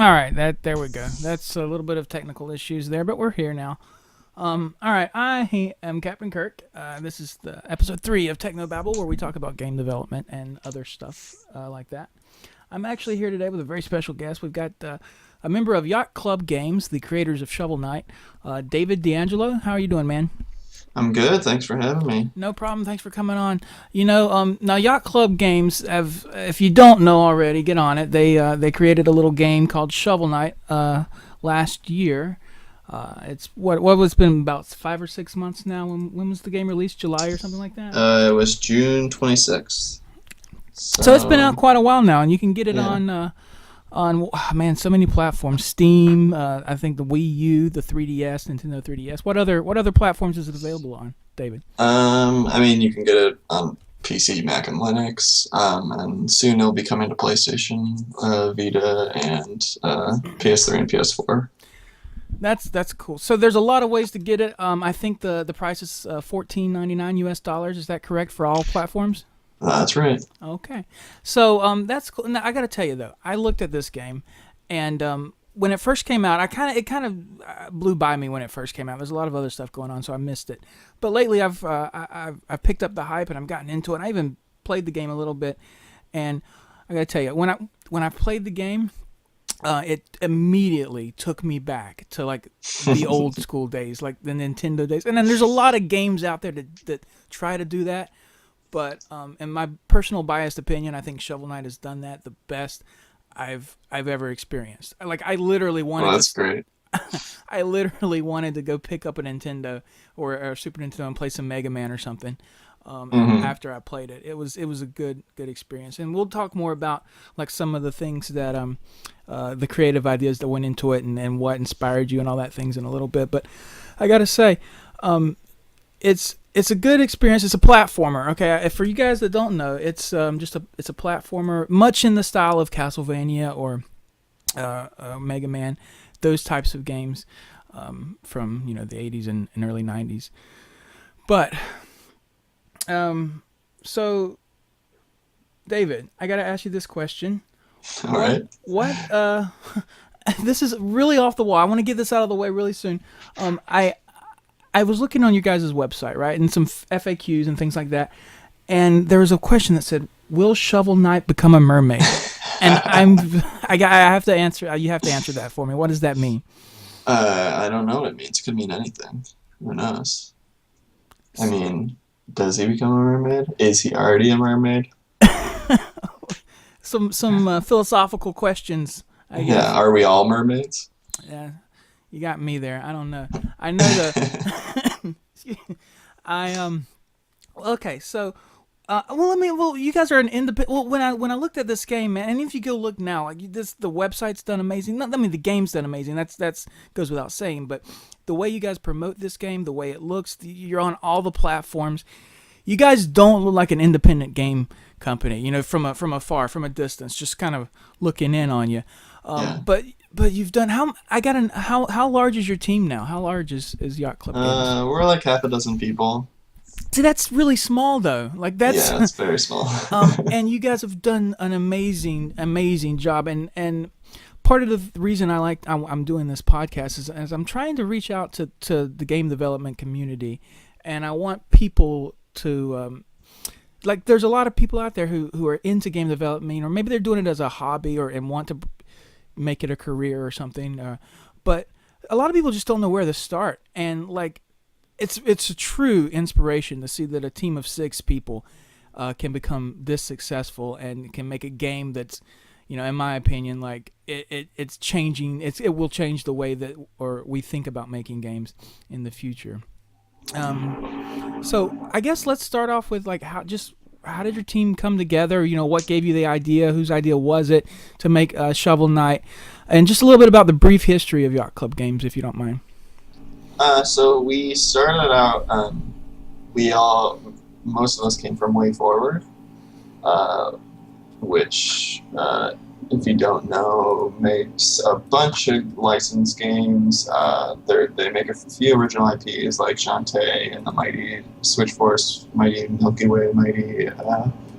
All right, there we go. That's a little bit of technical issues there, but we're here now. All right, I am Captain Kirk. This is the episode 3 of Technobabble, where we talk about game development and other stuff like that. I'm actually here today with a very special guest. We've got a member of Yacht Club Games, the creators of Shovel Knight, David D'Angelo. How are you doing, man? I'm good. Thanks for having me. No problem. Thanks for coming on. Now Yacht Club Games have, if you don't know already, get on it. They created a little game called Shovel Knight last year. It's what was been about 5 or 6 months now. When was the game released? July or something like that. It was June 26th. So it's been out So, quite a while now, and you can get it yeah. on man, so many platforms. Steam, I think the Wii U, the 3DS, Nintendo 3DS. What other platforms is it available on, David? I mean, you can get it on PC, Mac, and Linux, and soon it'll be coming to PlayStation, Vita, and PS3 and PS4. That's cool. So there's a lot of ways to get it. I think the price is $14.99 US. Is that correct for all platforms? That's right. Okay, so that's cool. Now I got to tell you though, I looked at this game, and when it first came out, it kind of blew by me when it first came out. There's a lot of other stuff going on, so I missed it. But lately, I've picked up the hype and I've gotten into it. I even played the game a little bit, and I got to tell you, when I played the game, it immediately took me back to like the old school days, like the Nintendo days. And then there's a lot of games out there that try to do that. But in my personal biased opinion, I think Shovel Knight has done that the best I've ever experienced. Like Well, that's great. I literally wanted to go pick up a Nintendo or a Super Nintendo and play some Mega Man or something. hmm After I played it, it was a good experience, and we'll talk more about like some of the things that the creative ideas that went into it and what inspired you and all that things in a little bit. But I gotta say, um, it's a good experience. It's a platformer. Okay, for you guys that don't know, it's a platformer, much in the style of Castlevania or Mega Man, those types of games from the 80s and early 90s. But so David, I gotta ask you this question. All What right. what this is really off the wall. I want to get this out of the way really soon. I was looking on your guys' website, right, and some FAQs and things like that, and there was a question that said, "Will Shovel Knight become a mermaid?" And I have to answer. You have to answer that for me. What does that mean? I don't know what it means. It could mean anything. Who knows? I mean, does he become a mermaid? Is he already a mermaid? Some philosophical questions, I Yeah. guess. Are we all mermaids? Yeah, you got me there. I don't know. I know the. I Okay, so well, let me. Well, you guys are an independent. Well, when I looked at this game, man, and if you go look now, like this, the website's done amazing. Not, I mean, the game's done amazing. That's goes without saying. But the way you guys promote this game, the way it looks, you're on all the platforms. You guys don't look like an independent game company. From afar, from a distance, just kind of looking in on you. Yeah. But you've done how? I got an how large is your team now? How large is Yacht Club Games? We're like half a dozen people. See, that's really small though. Like that's Yeah, it's very small. and you guys have done an amazing job. And part of the reason I'm doing this podcast is as I'm trying to reach out to the game development community, and I want people to like. There's a lot of people out there who are into game development, or maybe they're doing it as a hobby or and want to make it a career or something. But a lot of people just don't know where to start, and like it's a true inspiration to see that a team of 6 people can become this successful and can make a game that's, in my opinion, like it's changing. It will change the way that or we think about making games in the future. So I guess let's start off with like how did your team come together? What gave you the idea? Whose idea was it to make Shovel Knight? And just a little bit about the brief history of Yacht Club Games, if you don't mind. So we started out. We all, most of us came from Way Forward, uh, which, if you don't know, makes a bunch of licensed games. They make a few original IPs like Shantae and the Mighty Switch Force, Mighty Milky Way, Mighty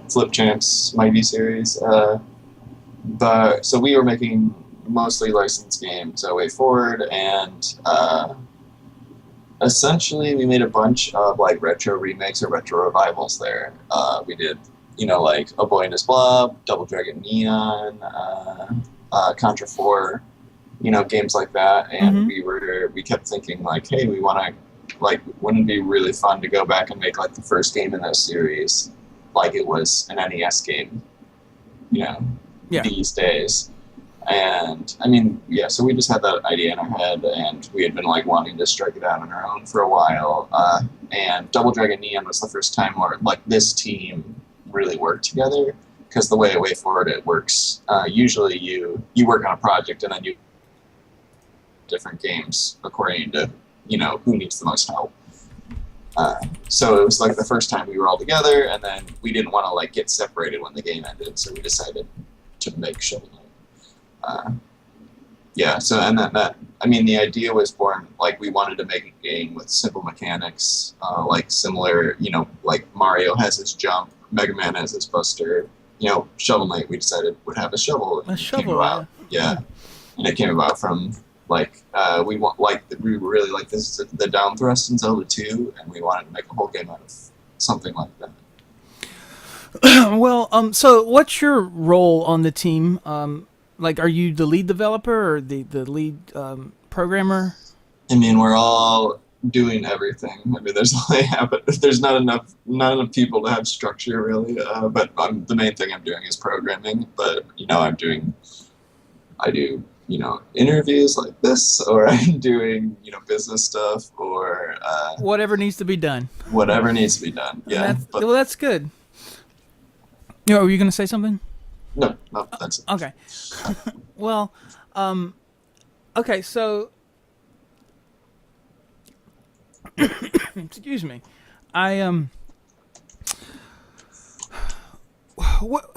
Flip Champs, Mighty series. But so we were making mostly licensed games way forward, and essentially we made a bunch of like retro remakes or retro revivals there. We did, like A Boy and His Blob, Double Dragon Neon, Contra 4, games like that. And Mm-hmm. we kept thinking like, hey, we want to, like, wouldn't it be really fun to go back and make like the first game in that series like it was an NES game, Yeah. these days. And I mean, yeah, so we just had that idea in our head, and we had been like wanting to strike it out on our own for a while. And Double Dragon Neon was the first time where like this team really worked together, because the way forward it works, usually you work on a project and then you different games according to who needs the most help. So it was like the first time we were all together, and then we didn't want to like get separated when the game ended, so we decided to make Shovel Knight. Yeah, so and that I mean, the idea was born like we wanted to make a game with simple mechanics, like similar, like Mario has his jump, Mega Man has his buster. Shovel Knight we decided would have a shovel. And A it came shovel. about, yeah, and it came about from like we really like this the down thrust in Zelda 2, and we wanted to make a whole game out of something like that. Well, so what's your role on the team? Like, are you the lead developer or the lead programmer? I mean, we're all doing everything. I mean, there's not enough people to have structure really. But the main thing I'm doing is programming. But I do interviews like this, or I'm doing business stuff, or Whatever needs to be done. whatever needs to be done. And Yeah, but that's good. Were you gonna say something? no, that's it. Okay. Well, okay. So, excuse me. I what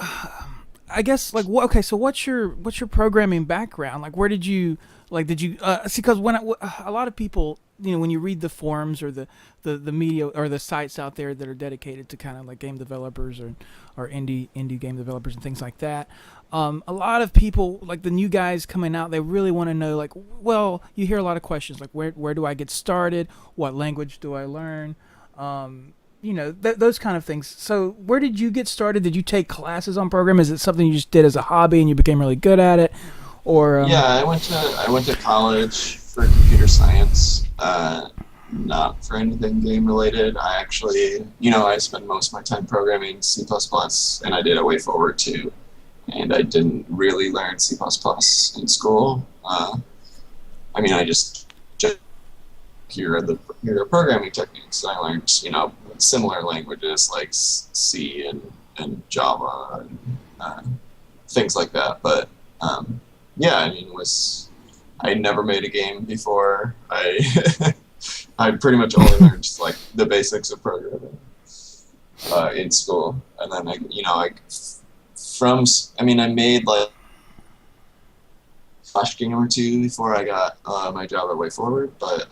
I guess like what? Okay, so what's your programming background? Like, where did you did you see? Because a lot of people, when you read the forums or the media or the sites out there that are dedicated to kind of like game developers or indie game developers and things like that, a lot of people, like the new guys coming out, they really want to know, like, well, you hear a lot of questions like where do I get started? What language do I learn? Those kind of things. So where did you get started? Did you take classes on programming? Is it something you just did as a hobby and you became really good at it? Or Yeah, I went to college for computer science. Not for anything game related. I actually, I spent most of my time programming C++, and I did a way forward too. And I didn't really learn C++ in school. I mean, I just here are programming techniques. I learned, similar languages like C and Java and things like that. But yeah, I mean, I never made a game before. I pretty much only learned just like the basics of programming in school, and then I made like Flash game or two before I got my job at Way Forward, but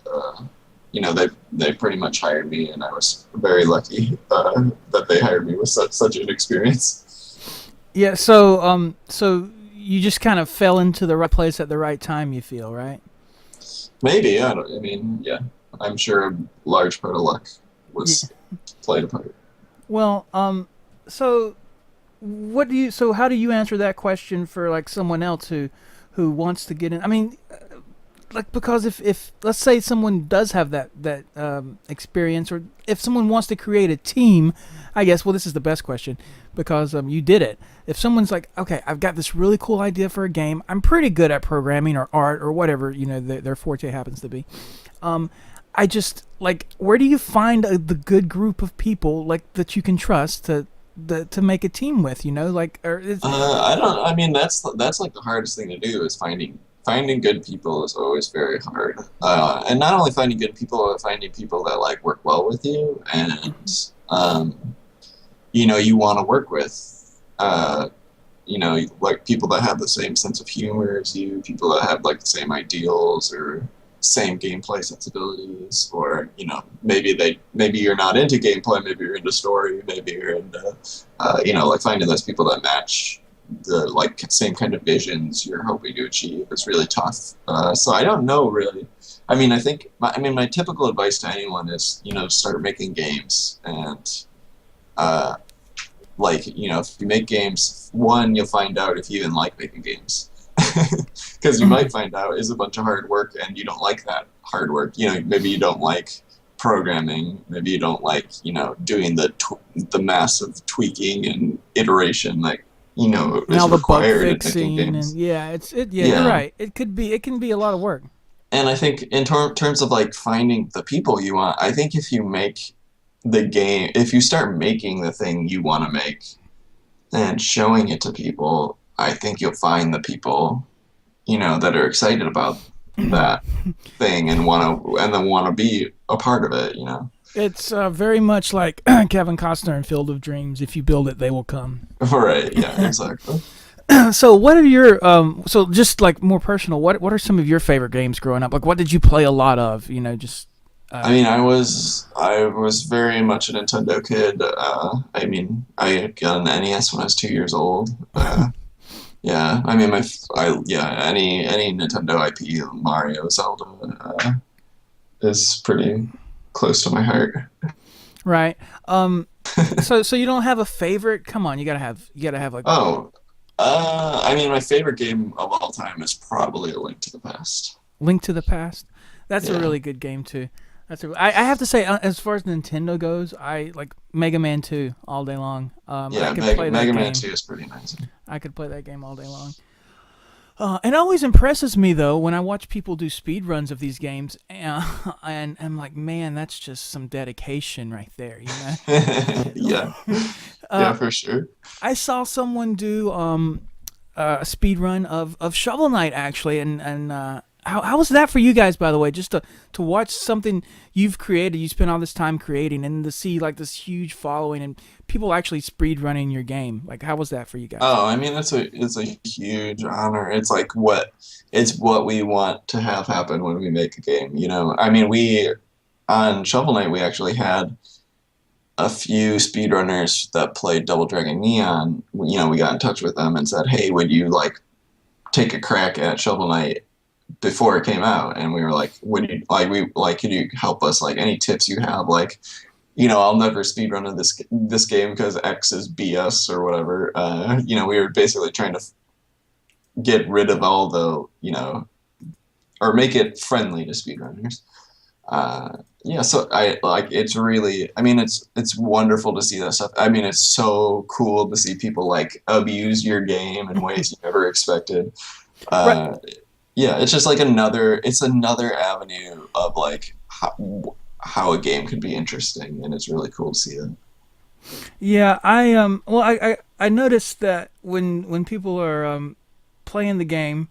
they pretty much hired me, and I was very lucky that they hired me with such an experience. yeah, so you just kind of fell into the right place at the right time. You feel right? Maybe I mean, yeah, I'm sure a large part of luck was played a part. Well, so so how do you answer that question for like someone else who wants to get in? I mean, like, because if let's say someone does have that experience, or if someone wants to create a team, I guess, well, this is the best question because you did it. If someone's like, okay, I've got this really cool idea for a game, I'm pretty good at programming or art or whatever their forte happens to be. I just like, where do you find the good group of people like that you can trust to make a team with? Like, or I don't. I mean, that's like the hardest thing to do is finding good people is always very hard. And not only finding good people, but finding people that like work well with you, and you want to work with. Like people that have the same sense of humor as you, people that have like the same ideals or same gameplay sensibilities, or maybe you're not into gameplay, maybe you're into story, maybe you're into like finding those people that match the like same kind of visions you're hoping to achieve. It's really tough. So I don't know really. I mean, my typical advice to anyone is, start making games and uh, like, if you make games, one, you'll find out if you even like making games. Because you might find out it's a bunch of hard work and you don't like that hard work. Maybe you don't like programming. Maybe you don't like, doing the massive tweaking and iteration that, And is all the bug required in making fixing and games. yeah, you're Yeah. right. It can be a lot of work. And I think in terms of like finding the people you want, I think if you start making the thing you want to make and showing it to people, I think you'll find the people, that are excited about that thing and then want to be a part of it. It's very much like Kevin Costner in Field of Dreams. If you build it, they will come. Right, yeah, exactly. So, what are your so just like more personal? What are some of your favorite games growing up? Like, what did you play a lot of? Just I mean, I was very much a Nintendo kid. I mean, I got an NES when I was 2 years old. Yeah, I mean, any Nintendo IP, Mario, Zelda, is pretty close to my heart. right. So you don't have a favorite? Come on, you gotta have like Oh, I mean, my favorite game of all time is probably A Link to the Past. Link to the Past. That's a Yeah, really good game too. I have to say, as far as Nintendo goes, I like Mega Man 2 all day long. I yeah, could play that Mega Man game. 2 is pretty nice. I could play that game all day long. It always impresses me though when I watch people do speed runs of these games, and I'm like, man, that's just some dedication right there. Yeah, yeah, Uh, for sure. I saw someone do a speed run of Shovel Knight actually, and how was that for you guys, by the way? Just to watch something you've created, you spent all this time creating, and to see like this huge following and people actually speed running your game. Like, how was that for you guys? Oh, I mean, it's a huge honor. It's what we want to have happen when we make a game. I mean, we on Shovel Knight we actually had a few speedrunners that played Double Dragon Neon. We got in touch with them and said, "Hey, would you like take a crack at Shovel Knight before it came out?" And we were like, "Would you could you help us? Like, any tips you have? Like, I'll never speedrun in this game because X is BS or whatever." We were basically trying to get rid of all the, or make it friendly to speedrunners. Yeah, so I like it's really, I mean, it's wonderful to see that stuff. I mean, it's so cool to see people like abuse your game in ways you never expected. Right. Uh, yeah, it's just like another avenue of like how a game could be interesting, and it's really cool to see that. Yeah, I noticed that when people are playing the game,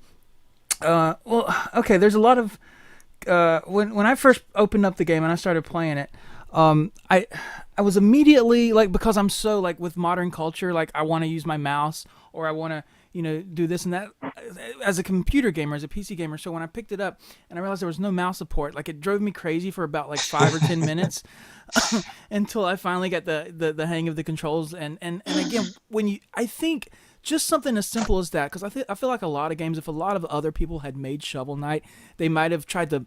okay, there's a lot of when I first opened up the game and I started playing it, I was immediately like, because I'm so like with modern culture, like I want to use my mouse or I want to do this and that as a computer gamer, as a PC gamer. So when I picked it up and I realized there was no mouse support, like it drove me crazy for about like 5 or 10 minutes until I finally got the hang of the controls. And again, I think just something as simple as that, because I feel like a lot of games, if a lot of other people had made Shovel Knight, they might have tried to,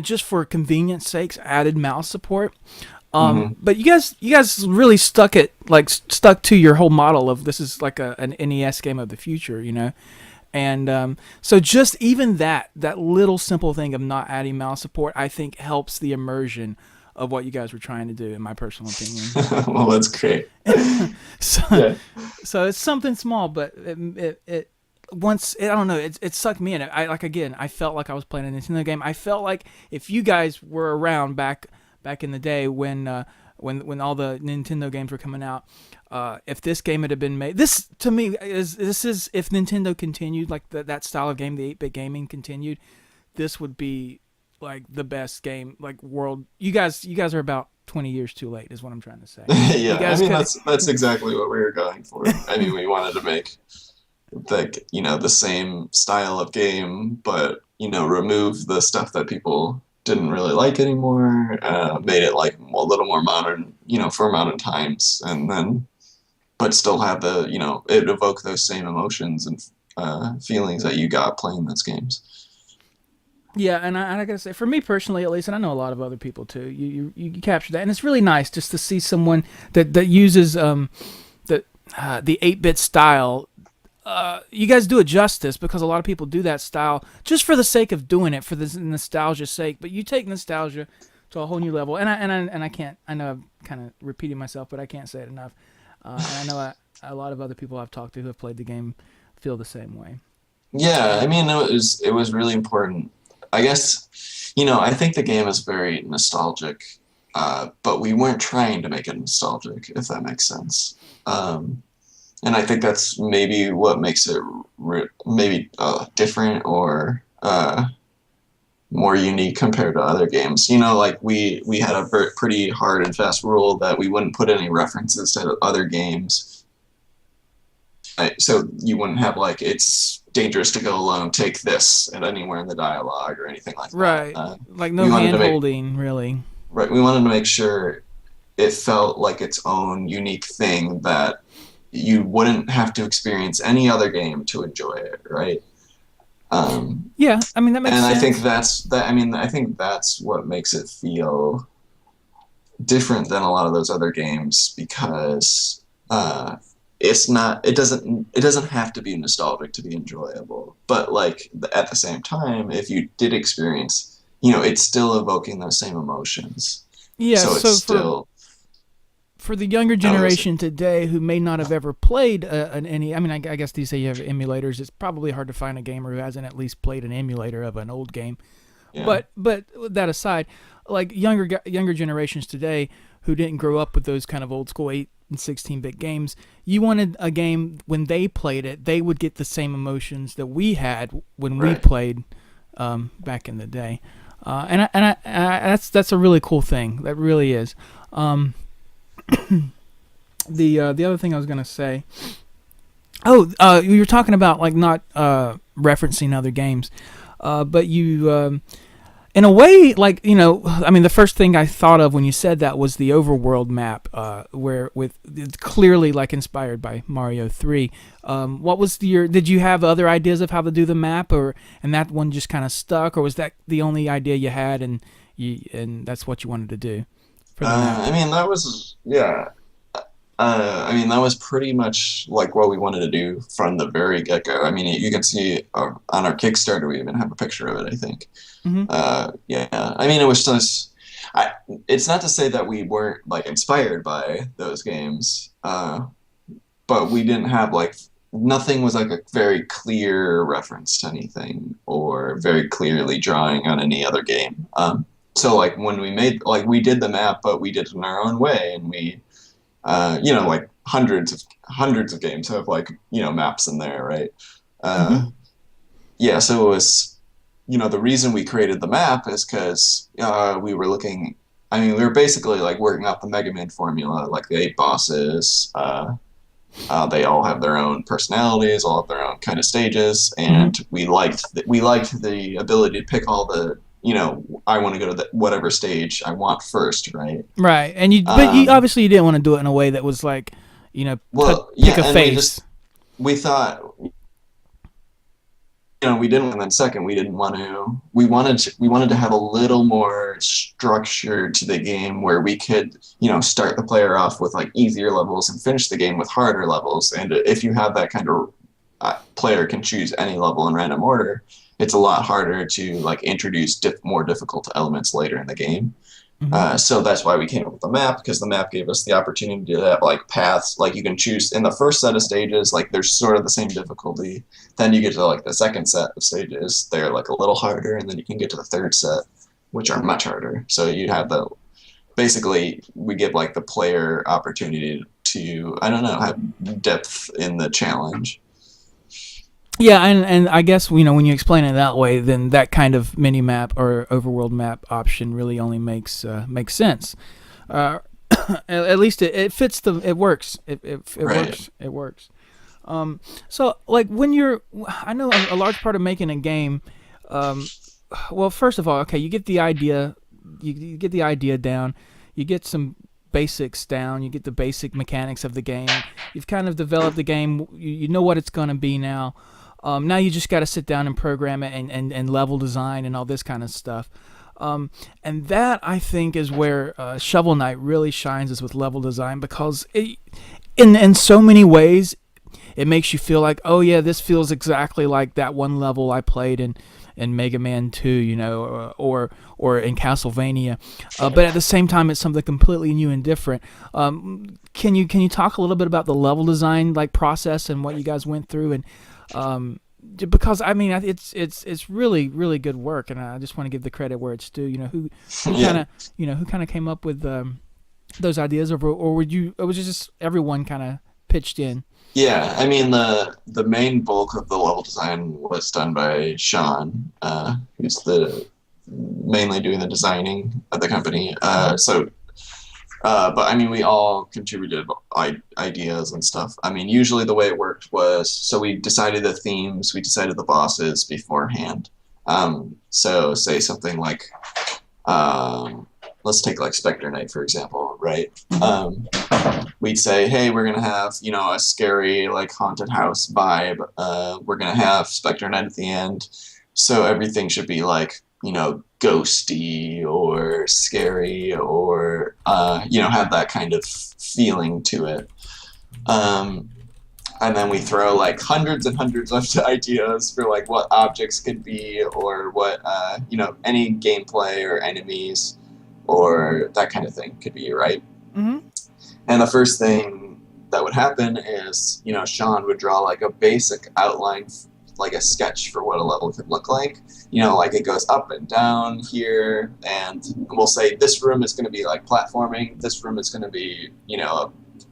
just for convenience sakes, added mouse support. Hmm. But you guys really stuck to your whole model of this is like an NES game of the future. And so just even that little simple thing of not adding mouse support, I think helps the immersion of what you guys were trying to do, in my personal opinion. Well, that's great. So, Yeah. so it's something small, but it once I don't know, it sucked me in. I like again, I felt like I was playing a Nintendo game. I felt like if you guys were around back in the day when all the Nintendo games were coming out, if this game had been made, this to me is if Nintendo continued like that style of game, the 8-bit gaming continued, this would be like the best game like world. You guys are about 20 years too late is what I'm trying to say. You Yeah, I guys mean could that's exactly what we were going for. I mean, we wanted to make the same style of game, but remove the stuff that people didn't really like anymore. Made it like a little more modern, for modern times, and then but still have the, it evoke those same emotions and feelings that you got playing those games. Yeah, and I gotta say, for me personally, at least, and I know a lot of other people too, you capture that, and it's really nice just to see someone that uses the 8-bit style. You guys do it justice because a lot of people do that style just for the sake of doing it, for the nostalgia's sake. But you take nostalgia to a whole new level, and I can't. I know I'm kind of repeating myself, but I can't say it enough. And I know a lot of other people I've talked to who have played the game feel the same way. Yeah, I Um, mean, it was really important. I guess, I think the game is very nostalgic, but we weren't trying to make it nostalgic, if that makes sense. And I think that's maybe what makes it maybe different or more unique compared to other games. Like we had a pretty hard and fast rule that we wouldn't put any references to other games. So you wouldn't have like it's dangerous to go alone. Take this at anywhere in the dialogue or anything like that. right, like no We wanted hand to make holding really. right. We wanted to make sure it felt like its own unique thing that you wouldn't have to experience any other game to enjoy it, right? Um, Yeah, I mean that makes and I think sense. that's that. I mean, I think that's what makes it feel different than a lot of those other games because it's not. It doesn't have to be nostalgic to be enjoyable. But like at the same time, if you did experience, it's still evoking those same emotions. Yeah, So it's so still. for the younger I was generation today who may not have ever played an any, I mean, I guess these say you have emulators. It's probably hard to find a gamer who hasn't at least played an emulator of an old game. yeah. But that aside, like younger generations today who didn't grow up with those kind of old school 8 and 16-bit games, you wanted a game when they played it, they would get the same emotions that we had when we Right. played back in the day. That's a really cool thing. That really is. Um, the other thing I was gonna say. Oh, you were talking about like not referencing other games, but you, in a way, like I mean, the first thing I thought of when you said that was the overworld map, where with it's clearly like inspired by Mario 3. What was your? Did you have other ideas of how to do the map, or and that one just kind of stuck, or was that the only idea you had, and that's what you wanted to do for the map? I mean, that was yeah. I mean, that was pretty much like what we wanted to do from the very get-go. I mean, you can see on our Kickstarter, we even have a picture of it, I think. Mm-hmm. Yeah, I mean, it was just. It's not to say that we weren't like inspired by those games, but we didn't have like nothing was like a very clear reference to anything or very clearly drawing on any other game. So like when we made like we did the map, but we did it in our own way, and we like hundreds of games have like maps in there, right? Mm-hmm. Yeah, so it was the reason we created the map is because we were looking. I mean, we were basically like working out the Mega Man formula, like the 8 bosses. They all have their own personalities, all have their own kind of stages, Mm-hmm. and we liked the ability to pick all the I want to go to whatever stage I want first, right? Right, and but you Um, obviously you didn't want to do it in a way that was like, well, pick yeah, a and face. we thought we didn't, and then second, we didn't want to. We wanted to have a little more structure to the game where we could, start the player off with like easier levels and finish the game with harder levels. And if you have that kind of player can choose any level in random order, it's a lot harder to like introduce more difficult elements later in the game. Mm-hmm. So that's why we came up with the map, because the map gave us the opportunity to have like paths. Like you can choose in the first set of stages, like they're sort of the same difficulty. Then you get to like the second set of stages, they're like a little harder, and then you can get to the third set, which are much harder. So you have the basically we give like the player opportunity to I don't know have depth in the challenge. Yeah, and I guess when you explain it that way, then that kind of mini map or overworld map option really only makes sense. Uh, at least it fits it works. It Right. works. It works. So like when I know a large part of making a game. Um, well, first of all, okay, you get the idea, you get the idea down, you get some basics down. You get the basic mechanics of the game. You've kind of developed the game. You know what it's going to be now. Now you just got to sit down and program it and level design and all this kind of stuff. And that, I think, is where Shovel Knight really shines, is with level design, because in so many ways it makes you feel like, oh yeah, this feels exactly like that one level I played in Mega Man 2, or in Castlevania, but at the same time it's something completely new and different. Can you talk a little bit about the level design process and what you guys went through, and because I mean it's really really good work, and I just want to give the credit where it's due. Who kind of came up with those ideas, or was it just everyone kind of pitched in? Yeah, I mean the main bulk of the level design was done by Sean, who's mainly doing the designing of the company. But I mean, we all contributed ideas and stuff. I mean, usually the way it worked was, so we decided the themes, we decided the bosses beforehand. So say something like, let's take Spectre Knight, for example, right? We'd say, hey, we're going to have, a scary, haunted house vibe. We're going to have Spectre Knight at the end. So everything should be ghosty or scary, or, have that kind of feeling to it. And then we throw hundreds and hundreds of ideas for what objects could be, or what, any gameplay or enemies or that kind of thing could be, right? Mm-hmm. And the first thing that would happen is, Sean would draw a basic outline, a sketch for what a level could look like. It goes up and down here, and we'll say this room is going to be platforming, this room is going to be,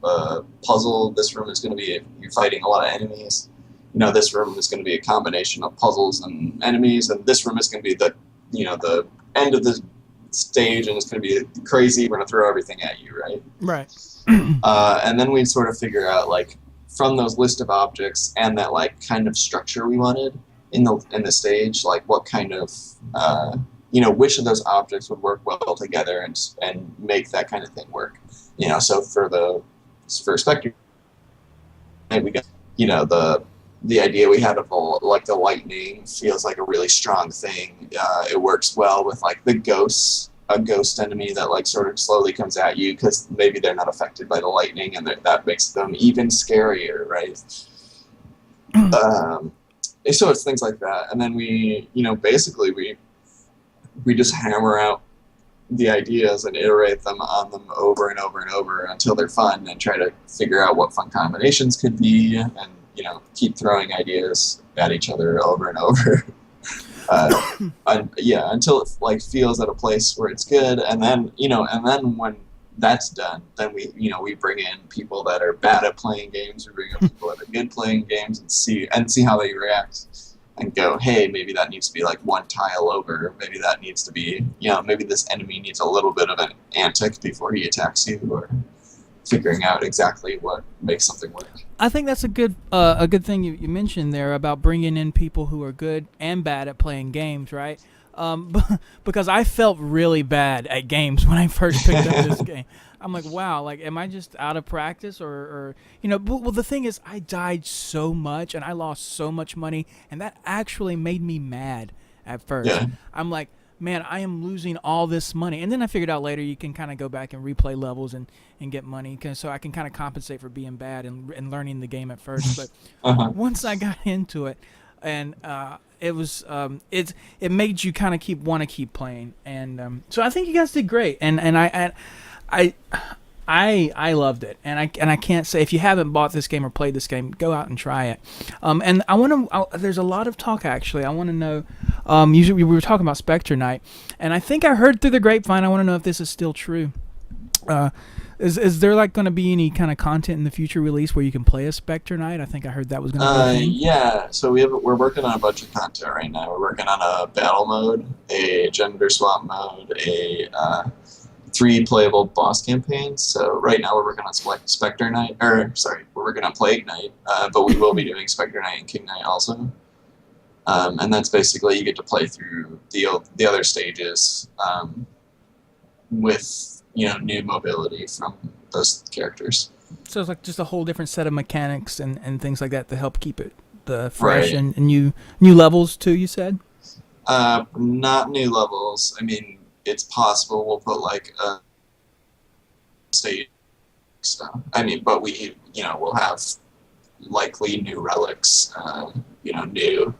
a puzzle, this room is going to be you're fighting a lot of enemies, this room is going to be a combination of puzzles and enemies, and this room is going to be the end of the stage, and it's going to be crazy, we're going to throw everything at you, right? Right. And then we'd sort of figure out from those list of objects and that kind of structure we wanted in the stage, what kind of which of those objects would work well together and make that kind of thing work. So for Spectre, we got the idea we had of the lightning feels like a really strong thing. It works well with the ghosts, a ghost enemy that sort of slowly comes at you because maybe they're not affected by the lightning, and that makes them even scarier, right? So it's things like that, and then we basically we just hammer out the ideas and iterate them on them over and over and over until they're fun, and try to figure out what fun combinations could be, and keep throwing ideas at each other over and over. Until it feels at a place where it's good, and then when that's done, then we bring in people that are bad at playing games, we bring in people that are good playing games, and see how they react, and go, hey, maybe that needs to be one tile over, maybe that needs to be, maybe this enemy needs a little bit of an antic before he attacks you, or figuring out exactly what makes something work. I think that's a good thing you mentioned there about bringing in people who are good and bad at playing games, right? Because I felt really bad at games when I first picked up this game. I'm like, wow, am I just out of practice, or well, the thing is, I died so much and I lost so much money, and that actually made me mad at first. Yeah. I'm like, man, I am losing all this money. And then I figured out later you can kind of go back and replay levels and get money, so I can kind of compensate for being bad and learning the game at first. But once I got into it, and it was it made you kind of want to keep playing. And so I think you guys did great. And I loved it, and I can't say, if you haven't bought this game or played this game, go out and try it. And I want to. There's a lot of talk actually. I want to know. Usually we were talking about Spectre Knight, and I think I heard through the grapevine. I want to know if this is still true. Is there going to be any kind of content in the future release where you can play a Spectre Knight? I think I heard that was going to be a thing. Yeah, so we're working on a bunch of content right now. We're working on a battle mode, a gender swap mode, a 3 playable boss campaigns. So right now we're working on Spectre Knight, we're working on Plague Knight, but we will be doing Spectre Knight and King Knight also. And that's basically, you get to play through the other stages with new mobility from those characters. So it's like just a whole different set of mechanics and things like that to help keep it the fresh Right. and new levels too. You said. Not new levels. I mean, it's possible we'll put like a state. So I mean, but we'll have likely new relics. New.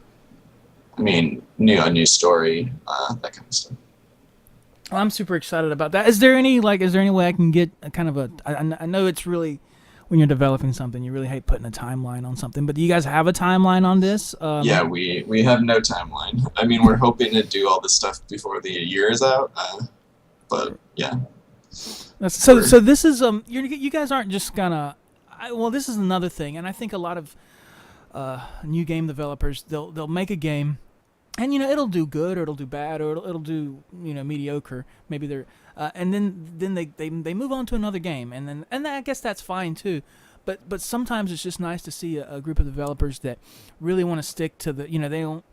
I mean, a new story, that kind of stuff. Well, I'm super excited about that. Is there any way I can get a kind of a? I know it's really when you're developing something, you really hate putting a timeline on something. But do you guys have a timeline on this? Yeah, we have no timeline. I mean, we're hoping to do all this stuff before the year is out, but yeah, So this is you guys aren't just gonna. Well, this is another thing, and I think a lot of new game developers they'll make a game, and it'll do good or it'll do bad or it'll do mediocre. Maybe they're and then they move on to another game, and I guess that's fine too. But sometimes it's just nice to see a group of developers that really want to stick to the they don't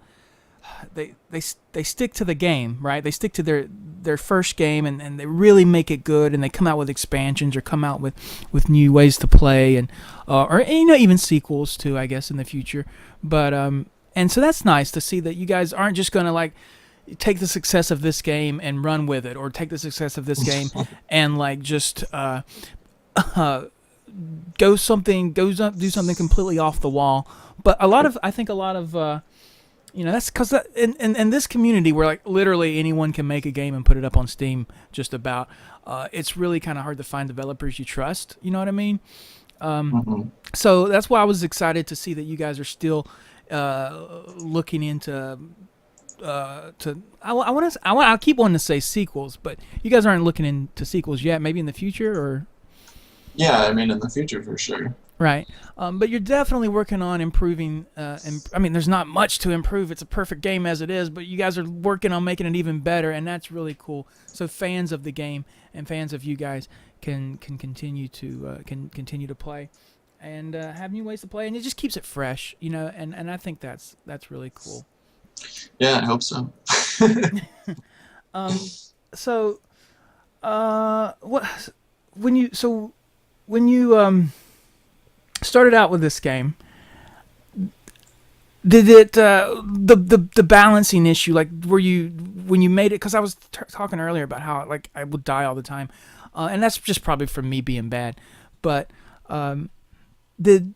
they stick to the game, right? They stick to their first game and they really make it good, and they come out with expansions or come out with new ways to play and or even sequels too, I guess, in the future. But and so that's nice to see that you guys aren't just gonna like take the success of this game and run with it, or take the success of this game and like just uh, do something completely off the wall. But I think a lot of that's because in this community where like literally anyone can make a game and put it up on Steam, just about. It's really kind of hard to find developers you trust. You know what I mean? hmm So that's why I was excited to see that you guys are still looking into. I keep wanting to say sequels, but you guys aren't looking into sequels yet. Maybe in the future, or yeah. I mean, in the future for sure. right. But you're definitely working on improving. I mean, there's not much to improve. It's a perfect game as it is, but you guys are working on making it even better, and that's really cool. So fans of the game and fans of you guys can continue to play, and have new ways to play, and it just keeps it fresh, And I think that's really cool. Yeah, I hope so. Um, so what when you started out with this game, did it the balancing issue, like were you when you made it, because I was talking earlier about how like I would die all the time, and that's just probably from me being bad, but um, did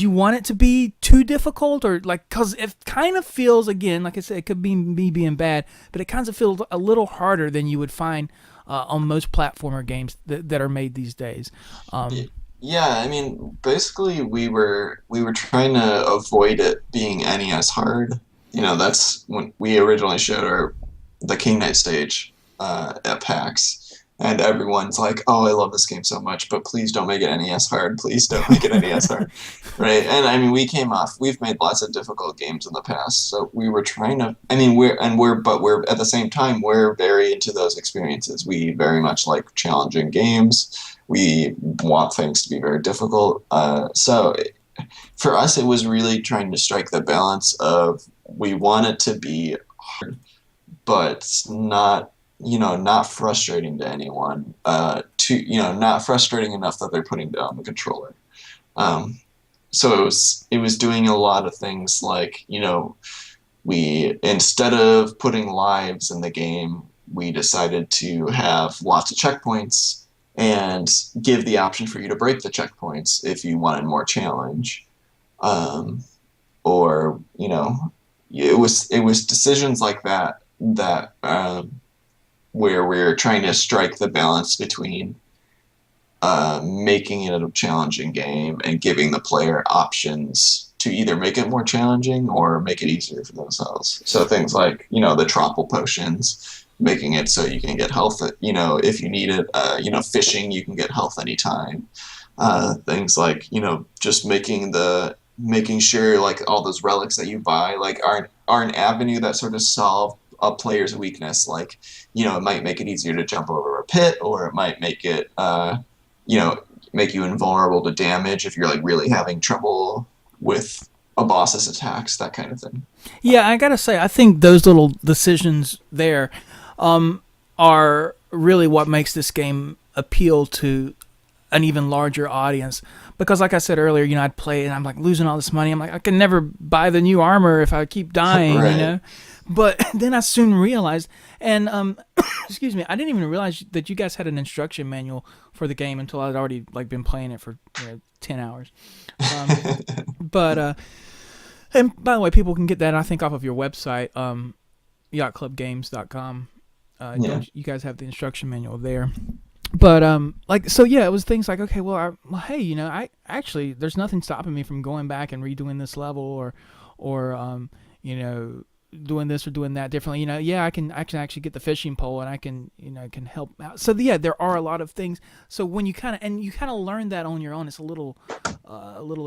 you want it to be too difficult, or like, because it kind of feels, again, like I said, it could be me being bad, but it kind of feels a little harder than you would find on most platformer games that are made these days. um, Y- Yeah, I mean, basically we were trying to avoid it being NES hard. That's when we originally showed the King Knight stage at PAX, and everyone's like, "Oh, I love this game so much, but please don't make it NES hard. Please don't make it NES hard." Right? And I mean, we've made lots of difficult games in the past, so we were trying to. I mean, we're at the same time we're very into those experiences. We very much like challenging games. We want things to be very difficult. So for us, it was really trying to strike the balance of we want it to be hard, but not frustrating to anyone. Not frustrating enough that they're putting down the controller. Um, so it was doing a lot of things like we instead of putting lives in the game, we decided to have lots of checkpoints and give the option for you to break the checkpoints if you wanted more challenge. Um, or it was decisions like that where we're trying to strike the balance between making it a challenging game and giving the player options to either make it more challenging or make it easier for themselves. So things like the tropple potions, making it so you can get health, if you need it. Fishing, you can get health anytime. Things like just making sure like all those relics that you buy like are an avenue that sort of solve a player's weakness. Like it might make it easier to jump over a pit, or it might make it you know make you invulnerable to damage if you're like really having trouble with a boss's attacks, that kind of thing. Yeah, I gotta say, I think those little decisions there are really what makes this game appeal to an even larger audience. Because like I said earlier, I'd play and I'm like losing all this money. I'm like, I can never buy the new armor if I keep dying, Right. But then I soon realized, and excuse me, I didn't even realize that you guys had an instruction manual for the game until I'd already like been playing it for 10 hours. But and by the way, people can get that I think off of your website, yachtclubgames.com. Yeah. Don't you guys have the instruction manual there? But like so, yeah, it was things like okay, well, hey, I actually there's nothing stopping me from going back and redoing this level or doing this or doing that differently. Yeah, I can actually get the fishing pole and I can can help out. So yeah, there are a lot of things. So when you kind of learn that on your own, it's a little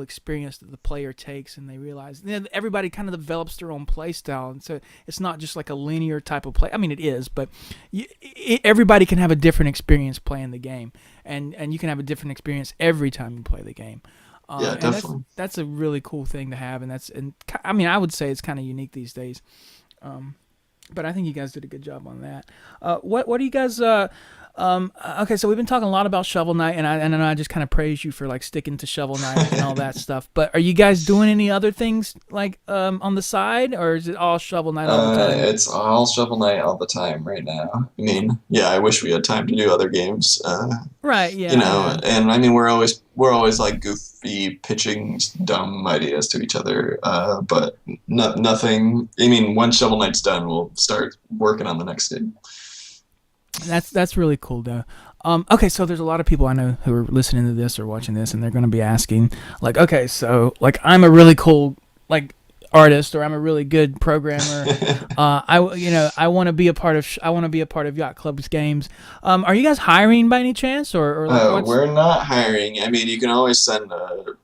experience that the player takes, and they realize everybody kind of develops their own play style, and so it's not just like a linear type of play. I mean, it is, but everybody can have a different experience playing the game, and you can have a different experience every time you play the game. Yeah, And definitely. that's a really cool thing to have, and I mean I would say it's kind of unique these days. But I think you guys did a good job on that. What do you guys? Okay, so we've been talking a lot about Shovel Knight, and I know I just kind of praised you for like sticking to Shovel Knight and all that stuff. But are you guys doing any other things like on the side, or is it all Shovel Knight all the time? It's all Shovel Knight all the time right now. I mean, yeah, I wish we had time to do other games. Right. Yeah, I know. And I mean, we're always like goofy pitching dumb ideas to each other. But nothing. I mean, once Shovel Knight's done, we'll start working on the next game. That's really cool though. Okay, so there's a lot of people I know who are listening to this or watching this, and they're going to be asking, like, okay, so like I'm a really cool like artist, or I'm a really good programmer. I want to be a part of Yacht Club's games. Are you guys hiring by any chance, or like what's? We're not hiring. I mean, you can always send an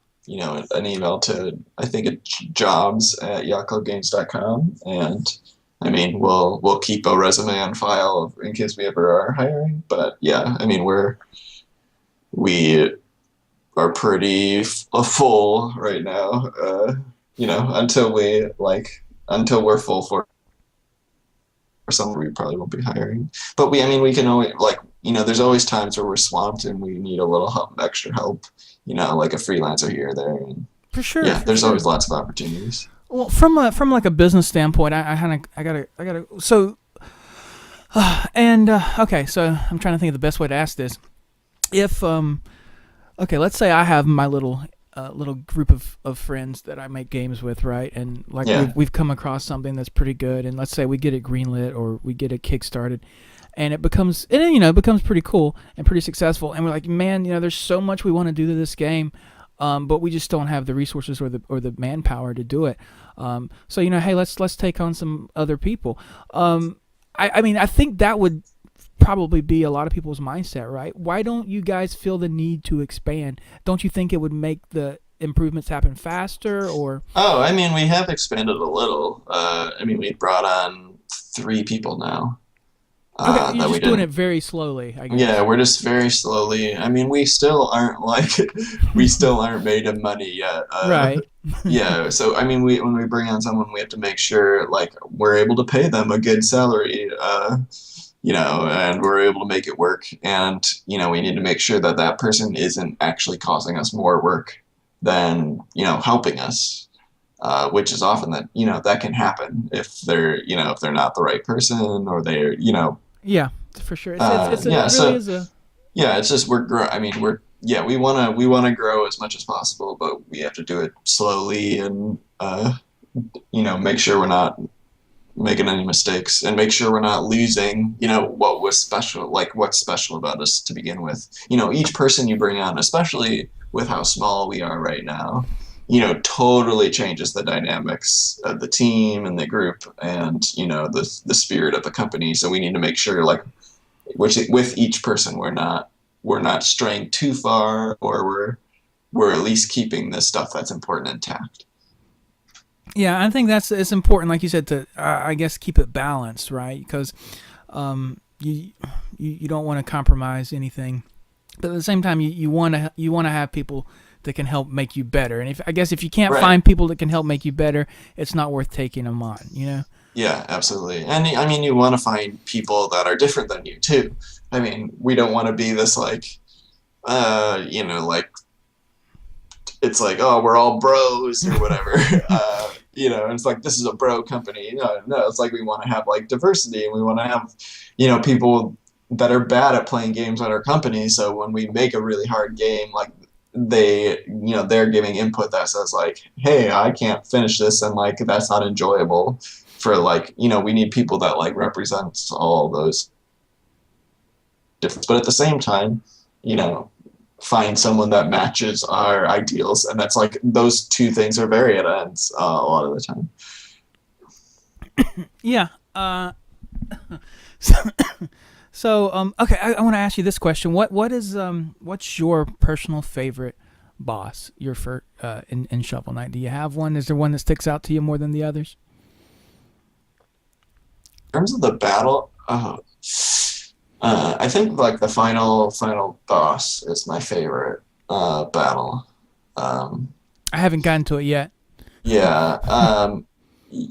email to I think it's jobs@yachtclubgames.com, and I mean we'll keep a resume on file in case we ever are hiring. But yeah, I mean we are pretty full right now. Until we're full for somewhere, we probably won't be hiring. But we can always there's always times where we're swamped and we need a little help, extra help. Like a freelancer here or there. And For sure, yeah, for there's sure. always lots of opportunities. Well, from like a business standpoint, I gotta so and okay, so I'm trying to think of the best way to ask this. If okay, let's say I have my little group of friends that I make games with, right? And like Yeah. we've come across something that's pretty good, and let's say we get it greenlit or we get it kickstarted, and it becomes pretty cool and pretty successful, and we're like, man, there's so much we want to do to this game, but we just don't have the resources or the manpower to do it. So hey, let's take on some other people. I mean, I think that would probably be a lot of people's mindset, right? Why don't you guys feel the need to expand? Don't you think it would make the improvements happen faster, or? Oh, I mean, we have expanded a little. We brought on 3 people now. Okay, you're That we just doing didn't. it very slowly, I Yeah, guess. we're just very slowly. I mean, we still aren't we still aren't made of money yet. Right. Yeah, so I mean, when we bring on someone, we have to make sure like we're able to pay them a good salary, and we're able to make it work. And we need to make sure that that person isn't actually causing us more work than helping us, which is often that can happen if they're not the right person or they're. Yeah, for sure. It Yeah, really so is a. yeah, it's just I mean, we wanna grow as much as possible, but we have to do it slowly and make sure we're not making any mistakes and make sure we're not losing what was special, like what's special about us to begin with. Each person you bring on, especially with how small we are right now, totally changes the dynamics of the team and the group and the spirit of the company. So we need to make sure with each person we're not straying too far, or we're at least keeping the stuff that's important intact. Yeah, I think it's important, like you said, to I guess keep it balanced, right? Because you don't want to compromise anything, but at the same time, you want to have people that can help make you better. And if you can't Right. find people that can help make you better, it's not worth taking them on. Yeah, absolutely. And I mean, you want to find people that are different than you too. I mean, we don't want to be this like, like it's like, oh, we're all bros or whatever. And it's like this is a bro company. No, it's like we want to have like diversity and we want to have, people that are bad at playing games at our company. So when we make a really hard game, like they're giving input that says like, hey, I can't finish this and like that's not enjoyable for like, we need people that like represents all those difference. But at the same time, you know, find someone that matches our ideals, and that's like those two things are very at odds a lot of the time. Yeah. So, okay, I want to ask you this question. What's your personal favorite boss? In Shovel Knight, do you have one? Is there one that sticks out to you more than the others? In terms of the battle, I think like the final boss is my favorite battle. Um, I haven't gotten to it yet. yeah, yeah,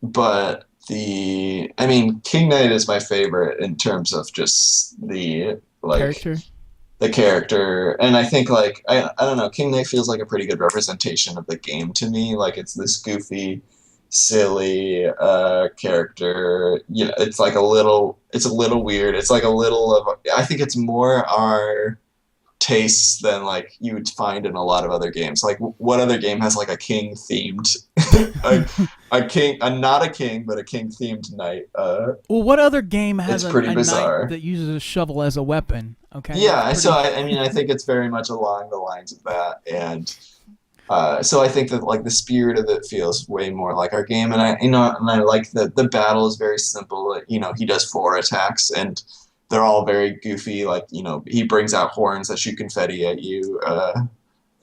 but I mean, King Knight is my favorite in terms of just the like Character. the character, and I think like I don't know, King Knight feels like a pretty good representation of the game to me. Like it's this goofy, silly character. It's a little weird. It's like a little of I think it's more our tastes than like you would find in a lot of other games. Like what other game has like a king themed a, a king, not a king, but a king themed knight? Well, what other game has It's pretty a knight bizarre. that uses a shovel as a weapon? Okay, that's Yeah, so pretty. I mean, I think it's very much along the lines of that, and so I think that like the spirit of it feels way more like our game, and I like that the battle is very simple. Like, he does four attacks, and they're all very goofy. Like he brings out horns that shoot confetti at you.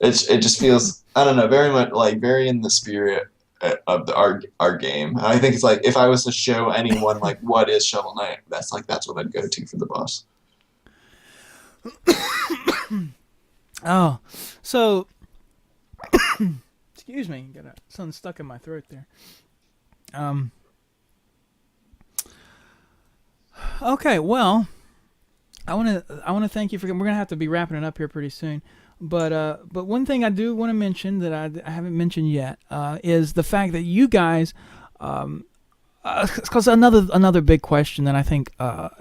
It just feels I don't know very much like very in the spirit of our game. And I think it's like if I was to show anyone like what is Shovel Knight, that's what I'd go to for the boss. Oh, so excuse me, got something stuck in my throat there. Um. Okay, well, I want to thank you for. We're gonna have to be wrapping it up here pretty soon. But one thing I do want to mention that I haven't mentioned yet is the fact that you guys, because another big question that I think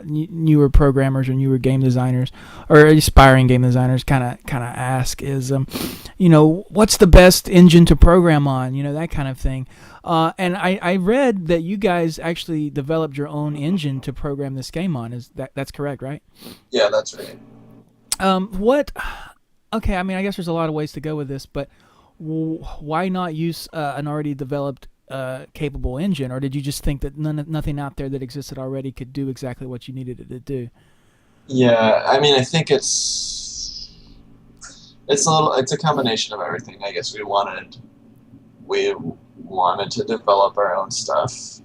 newer programmers or newer game designers or aspiring game designers kind of ask is, what's the best engine to program on? That kind of thing. And I read that you guys actually developed your own engine to program this game on. That's correct, right? Yeah, that's right. What? Okay, I mean, I guess there's a lot of ways to go with this, but why not use an already developed capable engine, or did you just think that nothing out there that existed already could do exactly what you needed it to do? Yeah, I mean, I think it's a combination of everything. I guess we wanted to develop our own stuff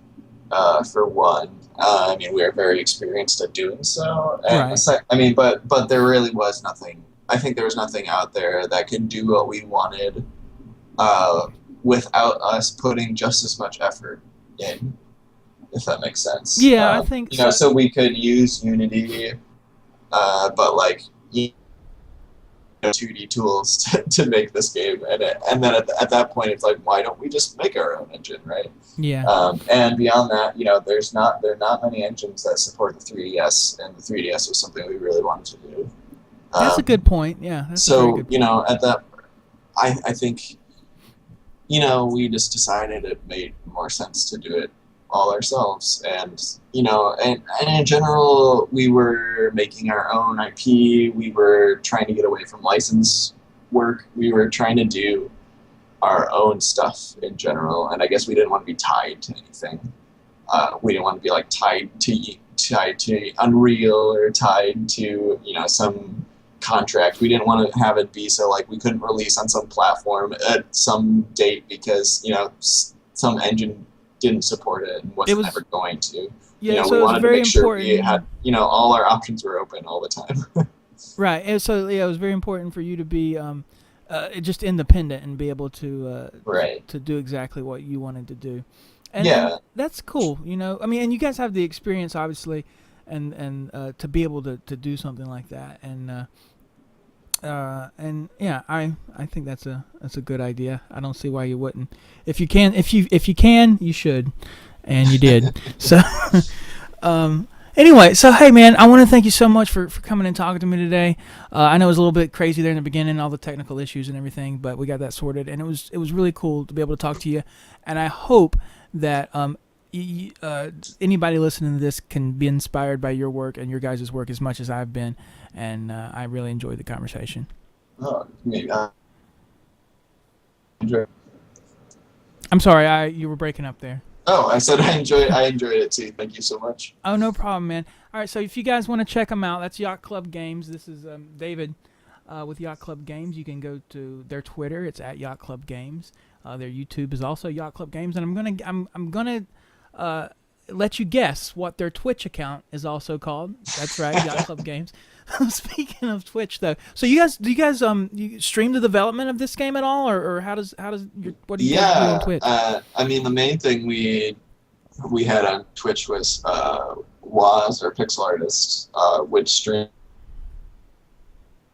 for one. I mean, we are very experienced at doing so, and Right. I mean, but there really was nothing. I think there was nothing out there that could do what we wanted uh, without us putting just as much effort in, if that makes sense. Yeah, I think so. So we could use Unity, but like 2D tools to make this game, and then at that point, it's like, why don't we just make our own engine, right? Yeah, And beyond that, there are not many engines that support the 3DS, and the 3DS was something we really wanted to do. that's a Um, good point. Yeah, that's a very so good point. at that, I think we just decided it made more sense to do it all ourselves. And, and in general, we were making our own IP. We were trying to get away from license work. We were trying to do our own stuff in general. And I guess we didn't want to be tied to anything. We didn't want to be like tied to Unreal or tied to, some contract. We didn't want to have it be so like we couldn't release on some platform at some date because some engine didn't support it and It wasn't ever was going to. Yeah, We so it was wanted to very make sure we had important. all our options were open all the time. Right, and so yeah, it was very important for you to be just independent and be able to Right. do exactly what you wanted to do. and Yeah, that's cool. I mean, and you guys have the experience, obviously, and to be able to do something like that, and yeah, I think that's a good idea. I don't see why you wouldn't. If you can, you should, and you did. So, um, anyway, so hey man, I want to thank you so much for coming and talking to me today. I know it was a little bit crazy there in the beginning, all the technical issues and everything, but we got that sorted, and it was really cool to be able to talk to you. And I hope that anybody listening to this can be inspired by your work and your guys' work as much as I've been, and I really enjoyed the conversation. oh, maybe I enjoy. I'm sorry, you were breaking up there. Oh, I said I enjoyed it too. Thank you so much. Oh, no problem, man. All right, so if you guys want to check them out, that's Yacht Club Games. This is David with Yacht Club Games. You can go to their Twitter. It's at Yacht Club Games. Their YouTube is also Yacht Club Games, and I'm gonna let you guess what their Twitch account is also called. That's right, Yacht Club Games. Speaking of Twitch, though, so you stream the development of this game at all, or what do you guys do on Yeah, Twitch? I mean the main thing we had on Twitch was Waz, our pixel artist, would stream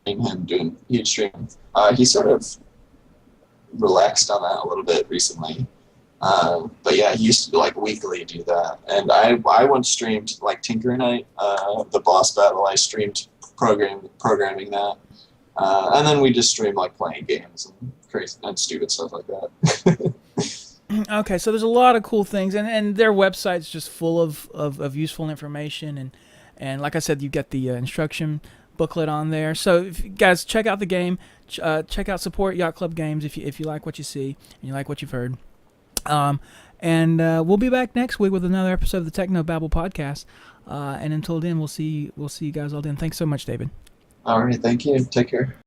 him doing he'd stream. He sort of relaxed on that a little bit recently. But yeah, he used to like weekly do that, and I once streamed like Tinker Night, the boss battle. I streamed programming that, and then we just streamed like playing games and crazy and stupid stuff like that. Okay, so there's a lot of cool things, and their website's just full of useful information, and like I said, you get the instruction booklet on there. So if you guys check out the game, check out support Yacht Club Games if you like what you see and you like what you've heard. And we'll be back next week with another episode of the Technobabble podcast. And until then, we'll see you guys all then. Thanks so much, David. All right, thank you. Take care.